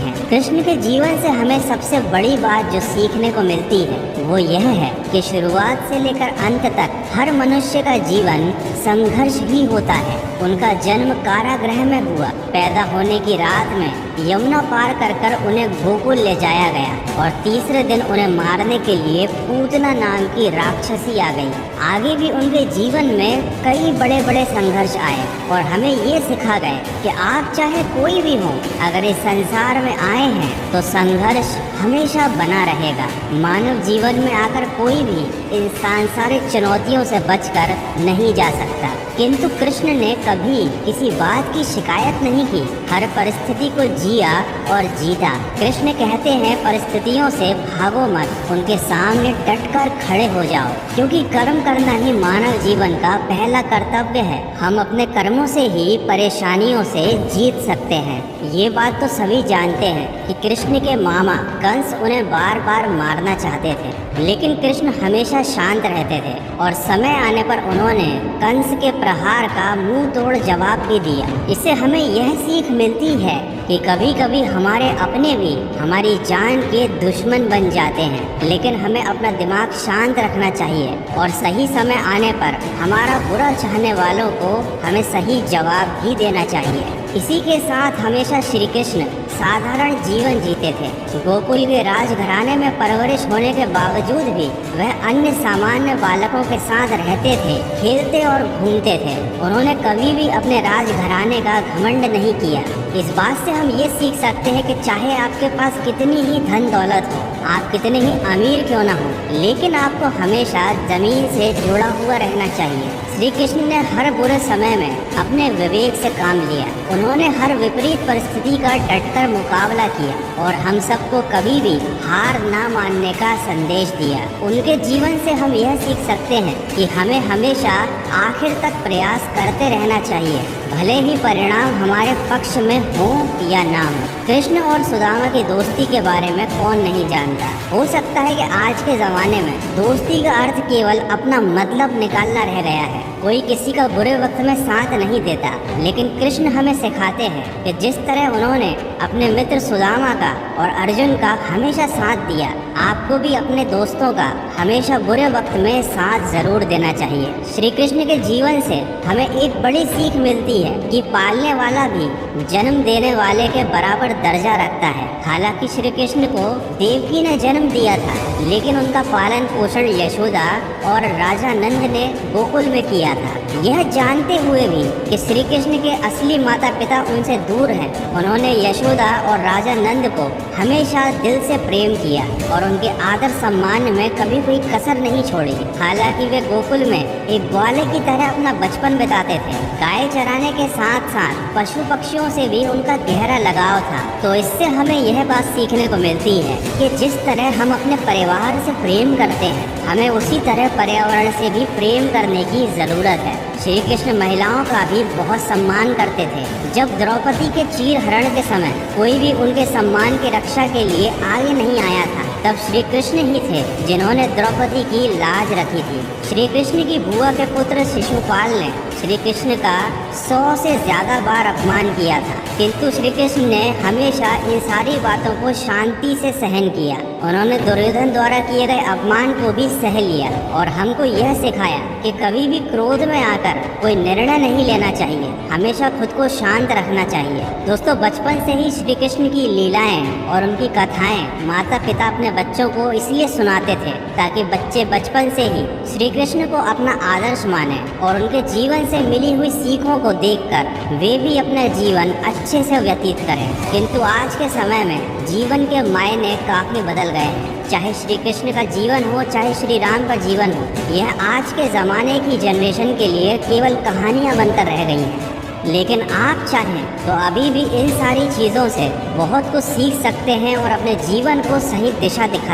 हैं। कृष्ण के जीवन से हमें सबसे बड़ी बात जो सीखने को मिलती है वो यह है कि शुरुआत से लेकर अंत तक हर मनुष्य का जीवन संघर्ष ही होता है। उनका जन्म कारागृह में हुआ, पैदा होने की रात में यमुना पार कर उन्हें गोकुल ले जाया गया और तीसरे दिन उन्हें मारने के लिए पूतना नाम की राक्षसी आ गई। आगे भी उनके जीवन में कई बड़े बड़े संघर्ष आए और हमें ये सिखा गए कि आप चाहे कोई भी हो, अगर इस संसार में आए हैं तो संघर्ष हमेशा बना रहेगा। मानव जीवन में आकर कोई भी इन सांसारिक चुनौतियों से बचकर नहीं जा सकता, किंतु कृष्ण ने कभी किसी बात की शिकायत नहीं की। हर परिस्थिति को जिया और जीता। कृष्ण कहते हैं परिस्थितियों से भागो मत, उनके सामने डटकर खड़े हो जाओ, क्योंकि कर्म करना ही मानव जीवन का पहला कर्तव्य है। हम अपने कर्मों से ही परेशानियों से जीत सकते हैं। ये बात तो सभी जानते हैं कि कृष्ण के मामा कंस उन्हें बार बार मारना चाहते थे, लेकिन कृष्ण हमेशा शांत रहते थे और समय आने पर उन्होंने कंस के प्रहार का मुंह तोड़ जवाब भी दिया। इससे हमें यह सीख मिलती है कि कभी कभी हमारे अपने भी हमारी जान के दुश्मन बन जाते हैं, लेकिन हमें अपना दिमाग शांत रखना चाहिए और सही समय आने पर हमारा बुरा चाहने वालों को हमें सही जवाब भी देना चाहिए। इसी के साथ हमेशा श्री कृष्ण साधारण जीवन जीते थे। गोकुल के राजघराने में परवरिश होने के बावजूद भी वह अन्य सामान्य बालकों के साथ रहते थे, खेलते और घूमते थे। उन्होंने कभी भी अपने राजघराने का घमंड नहीं किया। इस बात से हम ये सीख सकते हैं कि चाहे आपके पास कितनी ही धन दौलत हो, आप कितने ही अमीर क्यों ना हो, लेकिन आपको हमेशा जमीन से जुड़ा हुआ रहना चाहिए। श्री कृष्ण ने हर बुरे समय में अपने विवेक से काम लिया। उन्होंने हर विपरीत परिस्थिति का डटकर मुकाबला किया और हम सबको कभी भी हार ना मानने का संदेश दिया। उनके जीवन से हम यह सीख सकते हैं कि हमें हमेशा आखिर तक प्रयास करते रहना चाहिए, भले ही परिणाम हमारे पक्ष में हो या ना हो। कृष्ण और सुदामा की दोस्ती के बारे में कौन नहीं जानता। हो सकता है कि आज के ज़माने में दोस्ती का अर्थ केवल अपना मतलब निकालना रह गया है। कोई किसी का बुरे वक्त में साथ नहीं देता, लेकिन कृष्ण हमें सिखाते हैं कि जिस तरह उन्होंने अपने मित्र सुदामा का और अर्जुन का हमेशा साथ दिया, आपको भी अपने दोस्तों का हमेशा बुरे वक्त में साथ जरूर देना चाहिए। श्री कृष्ण के जीवन से हमें एक बड़ी सीख मिलती है कि पालने वाला भी जन्म देने वाले के बराबर दर्जा रखता है। हालांकि श्री कृष्ण को देवकी ने जन्म दिया था, लेकिन उनका पालन पोषण यशोदा और राजा नंद ने गोकुल में किया था। यह जानते हुए भी कि श्री कृष्ण के असली माता पिता उनसे दूर हैं, उन्होंने यशोदा और राजा नंद को हमेशा दिल से प्रेम किया और उनके आदर सम्मान में कभी कोई कसर नहीं छोड़ी। हालांकि वे गोकुल में एक ग्वाले की तरह अपना बचपन बिताते थे। गाय चराने के साथ साथ पशु पक्षियों से भी उनका गहरा लगाव था। तो इससे हमें यह बात सीखने को मिलती है कि जिस तरह हम अपने परिवार से प्रेम करते हैं, हमें उसी तरह पर्यावरण से भी प्रेम करने की जरूरत है। श्री कृष्ण महिलाओं का भी बहुत सम्मान करते थे। जब द्रौपदी के चीर हरण के समय कोई भी उनके सम्मान की रक्षा के लिए आगे नहीं आया था, तब श्री कृष्ण ही थे जिन्होंने द्रौपदी की लाज रखी थी। श्री कृष्ण की बुआ के पुत्र शिशुपाल ने श्री कृष्ण का 100 से ज्यादा बार अपमान किया था, किंतु श्री कृष्ण ने हमेशा इन सारी बातों को शांति से सहन किया। उन्होंने दुर्योधन द्वारा किए गए अपमान को भी सह लिया और हमको यह सिखाया कि कभी भी क्रोध में आकर कोई निर्णय नहीं लेना चाहिए, हमेशा खुद को शांत रखना चाहिए। दोस्तों, बचपन से ही श्री कृष्ण की लीलाएं और उनकी कथाएं माता पिता अपने बच्चों को इसलिए सुनाते थे ताकि बच्चे बचपन से ही श्री कृष्ण को अपना आदर्श माने और उनके जीवन से मिली हुई सीखों को देखकर वे भी अपना जीवन अच्छे से व्यतीत करें। किंतु आज के समय में जीवन के मायने काफी बदल गए हैं। चाहे श्री कृष्ण का जीवन हो, चाहे श्री राम का जीवन हो, यह आज के ज़माने की जनरेशन के लिए केवल कहानियाँ बनकर रह गई हैं। लेकिन आप चाहें तो अभी भी इन सारी चीज़ों से बहुत कुछ सीख सकते हैं और अपने जीवन को सही दिशा दिखा